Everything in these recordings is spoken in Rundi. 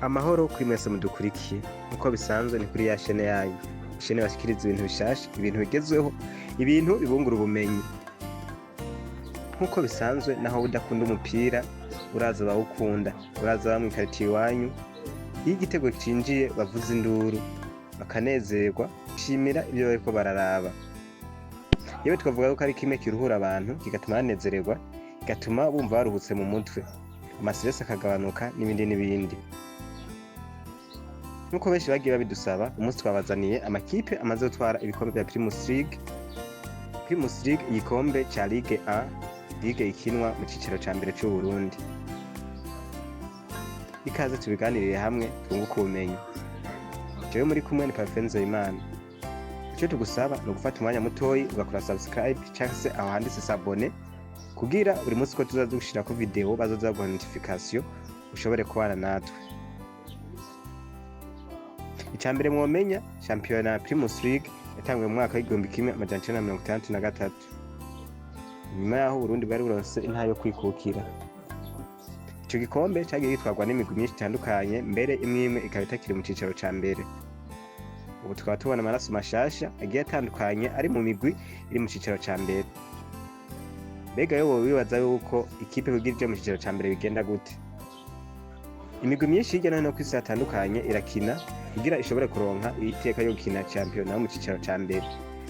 Amahoro kuri mwese mudukurikiye, nkuko bisanzwe ni kuri ya shene yanyu, ishene bashikiriza ibintu bishasha, ibintu bigezweho, ibintu bibungura ubumenyi. Nkuko bisanzwe naho udakunda umupira, uraza bawukunda, uraza bamwikaritiye iwanyu, iyo igitego cinjiye bavuza induru, bakanezerwa, bishimira ivyo bariko bararaba. Yewe twavuga ko ari kimwe kiruhura abantu, kigatuma banezererwa, kigatuma bumva baruhutse mu mutwe, amastress akagabanuka n'ibindi n'ibindi. Nkuko benshi bagiye babidusaba, umunsi twabazaniye amakipe amaze gutwara ibikombe vya Primus League. Primus League igikombe ca Ligue 1, ligue ikinwa mu ciciro ca mbere c'u Burundi. Ikaze tubiganirire hamwe twunguka ubumenyi. Jewe muri kumwe ni Parfait Nzeyimana. Ico tugusaba ni ugufata umwanya mutoyi ugakora subscribe canke se aho handitse s'abonner kugira buri munsi ko tuzaza gushirako video bazoza guha notification ushobore kubana natwe. Icambere mwomenya, shampiyona ya Primus League yatanguye mu mwaka w'1963. Nyuma yaho Burundi bwari buronse intara yo kwikukira. Ico gikombe cagiye gitwarwa n'imigwi myinshi itandukanye, mbere imwe imwe ikaba itakiri mu cicaro ca mbere. Ubu tukaba tubona amaraso mashasha agiye atandukanye ari mu migwi iri mu cicaro ca mbere. Mbega yo wibaza yuko ikipe kugira ije mu cicaro ca mbere bigenda gute? Imigwi myinshi hirya no hino kw'isi hatandukanye irakina kugira ishobore kuronka iteka yo gukina shampiyona yo mu cicaro ca mbere.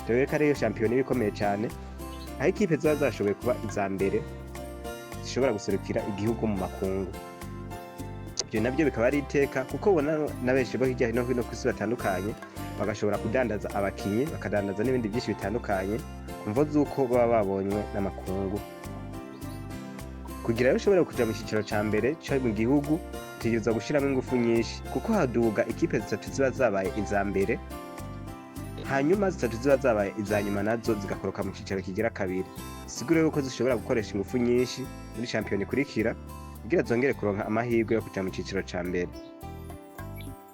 Rero ko ariyo shampiyona iba ikomeye cane, aho ikipe ziba zashoboye kuba iza mbere zishobora guserukira igihugu mu makungu. Ivyo navyo bikaba ari iteka kuko ubona na benshi bo hirya no hino kw'isi batandukanye bagashobora kudandaza abakinyi, bakadandaza n'ibindi vyinshi bitandukanye kumvo z'uko baba babonywe n'amakungu. Kugira rero ushobore kuja mu cicaro ca mbere co mu gihugu, utegerezwa gushiramwo ingufu nyinshi kuko haduga ikipe zitatu ziba zabaye iza mbere, hanyuma zitatu ziba zabaye iza nyuma nazo zigakoroka mu cicaro kigira kabiri. Siguro yuko zishobora gukoresha ingufu nyinshi muri shampiyona ikurikira kugira zongere kuronka amahirwe yo kuja mu cicaro ca mbere.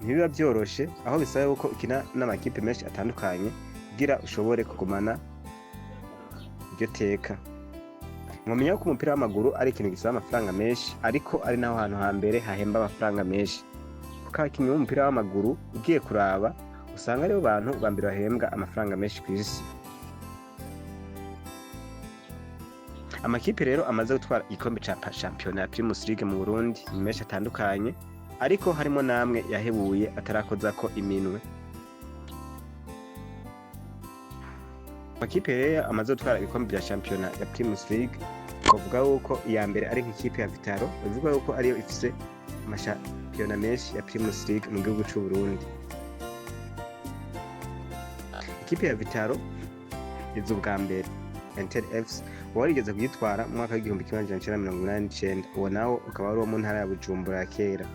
Ntibiba vyoroshe, aho bisaba yuko ukina n'amakipe menshi atandukanye kugira ushobore kugumana iryo teka. Mwomenya ko umupira w'amaguru ari ikintu gisaba amafaranga menshi, ariko ari naho hantu hambere hahemba amafaranga menshi. Kuko abakinyi b'umupira w'amaguru ugiye kuraba usanga aribo bantu ba mbere bahembwa amafaranga menshi kw'isi. Amakipe rero amaze gutwara igikombe ca shampiyona ya Primus League mu Burundi ni menshi atandukanye, ariko harimo namwe yahebuye atarakozako iminwe. Amakipe rero amaze gutwara ibikombe vya shampiyona ya Primus League, bavuga yuko iya mbere ari nk'ikipe ya Vitaro, bavuga yuko ariyo ifise amashampiyona menshi ya Primus League mu gihugu c'u Burundi. Ikipe ya Vitaro iza ubwa mbere, Inter FC warigeze kuyitwara mu mwaka w'1989, uwo nawo ukaba ari uwo mu ntara ya Bujumbura ya kera.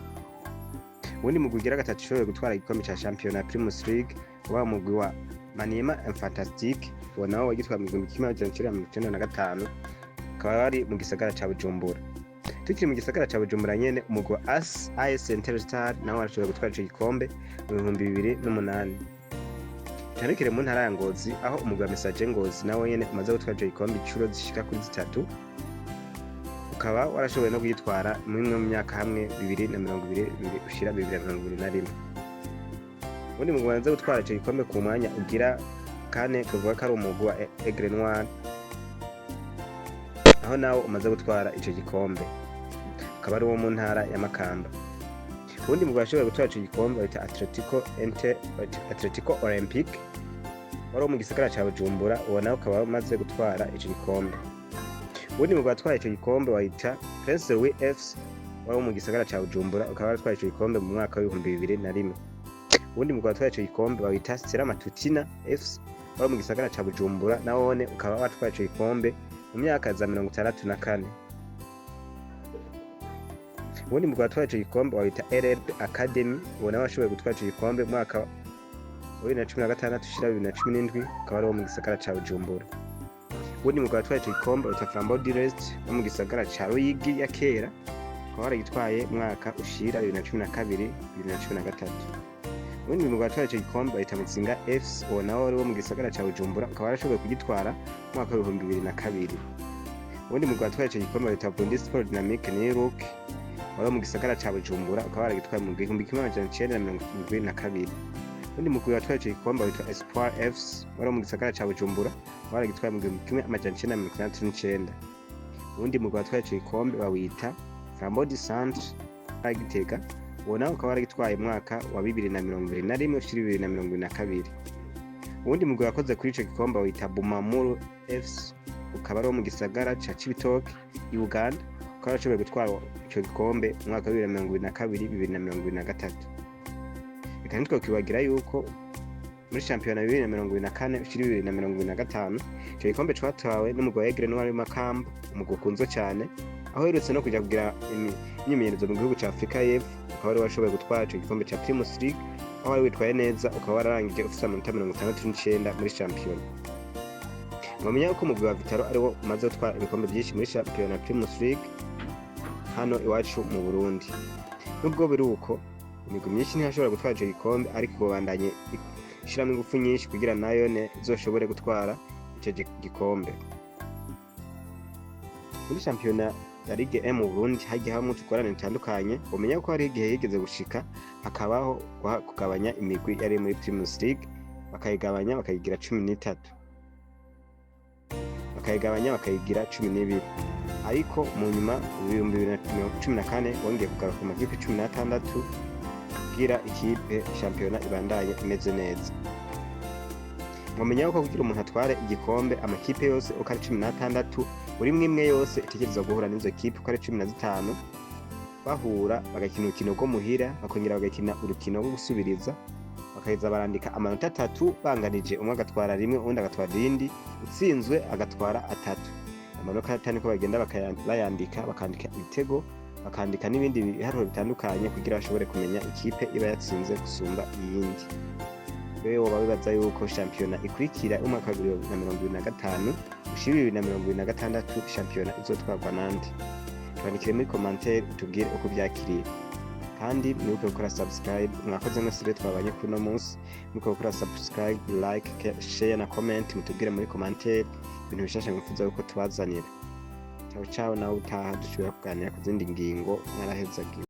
Uwundi mugwi ugira gatatu ushoboye gutwara igikombe ca shampiyona ya Primus League uba umugwi wa Maniema Fantastic, uwo nawo wagitwara mu 1995, ukaba wari mu gisagara ca Bujumbura. Tukiri mu gisagara ca Bujumbura nyene, umugwi wa AS Interstar nawo warashoboye gutwara ico gikombe mu 2008. Tanekere mu ntara ya Ngozi, aho umugwi wa Message Ngozi nawo nyene umaze gutwara ico gikombe incuro zishika kuri zitatu, ukaba warashoboye no kuyitwara mu myaka hamwe 2022 ushira 2021. Ubundi mugwi wamaze gutwara ico gikombe ku mwanya ugira kane, tuvuga ko ari umugwi wa Aigle Noir, aho nawo umaze gutwara ico gikombe, ukaba ari uwo mu ntara ya Makamba. Ubundi mugwi washoboye gutwara ico gikombe bita Atletico Olympique, wari mu gisagara ca Bujumbura, uwo nawo ukaba umaze gutwara ico gikombe. Ubundi mugwi watwaye ico gikombe wita Prince Louis FC, wari mu gisagara ca Bujumbura, ukaba watwaye ico gikombe mu mwaka w'2001. Ubundi mugwi watwaye ico gikombe wita Stella Matutina FC, wari mu gisagara ca Bujumbura, nawone ukaba watwaye ico gikombe mu myaka za 64. Ubundi mugwi watwaye ico gikombe wita LRB Academy, uwo nawe washoboye gutwara ico gikombe mu mwaka wa 2016 ushira 2017, ukaba ari mu gisagara ca Bujumbura. Ubundi mugwi watwaye ico gikombe wita Flambeau du Rest, wo mu gisagara ca Ruyigi ya kera, ukaba waragitwaye mu mwaka ushira 2012 2013. Ubundi mugwi watwaye ico gikombe wita Mutsinga FC, uwo nawe wari wo mu gisagara ca Bujumbura, ukaba warashoboye kugitwara mu mwaka wa 2002. Ubundi mugwi watwaye ico gikombe wita Burundi Sport Dynamique New Look, wari mu gisagara ca Bujumbura ukaba waragitwaye mu 1972. Undi mugwi watwaye ico gikombe witwa Espoir FC wari mu gisagara ca Bujumbura waragitwaye mu 1969. Undi mugwi watwaye ico gikombe bawita Flambeau du Centre Gitega, uwo nawe ukaba waragitwaye mu mwaka wa 2021-2022. Uwundi mugwi wakoze kuri ico gikombe wita Bumamuru FC ukaba ari mu gisagara ca Cibitoke i Uganda, ukaba warashoboye gutwara ico gikombe mu mwaka wa 2022-2023. Reka ntitwokwibagira yuko muri shampiyona 2024-2025 ico gikombe catwawe n'umugwi wa Aigle Noir Makamba, umugwi ukunzwe cane, aho herutse no kuja kugira imyimenyerezo mu gihugu ca Afrika y'Epfo, ukaba wari washoboye gutwara ico gikombe ca Primus League, aho wari witwaye neza ukaba wararangije ufise amanota 69 muri shampiyona. Mwamenya ko umugwi wa Vitaro ariwo umaze gutwara ibikombe vyinshi muri shampiyona Primus League hano iwacu mu Burundi. Nubwo biri uko, imigwi myinshi ntiyashobora gutwara ico gikombe, ariko babandanye ishiramwo ingufu nyinshi kugira nayo izoshobore gutwara ico gikombe. Muri shampiyona ya Ligue 1 mu Burundi hagiye hamwe utugorane dutandukanye. Umenya ko hari igihe yigeze gushika hakabaho kugabanya imigwi yari muri Primus League, bakayigabanya bakayigira 13, bakayigabanya bakayigira 12, ariko mu nyuma 2014 bongeye kugaruka mu makipe 16 kugira ikipe shampiyona ibandanye imeze neza. Mwamenya ko kugira umuntu atware igikombe amakipe yose uko ari 16 buri mwimwe yose itegerezwa guhura n'izo kipe uko ari 15 bahura bagakina urukino rwo muhira, bakongera bagakina urukino rwo gusubiriza, bakaheza barandika amanota 3 banganije, umwe agatwara rimwe undi agatwara irindi, utsinzwe agatwara 3. Amanota 5 niko bagenda bayandika, bakandika ibitego, bakandika n'ibindi biharuro bitandukanye kugira bashobore kumenya ikipe iba yatsinze gusumba iyindi. Rero woba bibaza yuko shampiyona ikurikira umwaka wa 2025 ushira 2026 shampiyona izotwarwa nande? Twandikire muri commentaire utubwire uko byakiriye, kandi mwibuke gukora subscribe. Mwakoze mwese twabanye kuri no munsi, mwibuke gukora subscribe, like, share na comment, mutubwire muri commentaire ibintu bishasha mwifuza yuko tubazanira. Ciao nawe utaha dushobora kuganira ku zindi ngingo. Mwaraheza.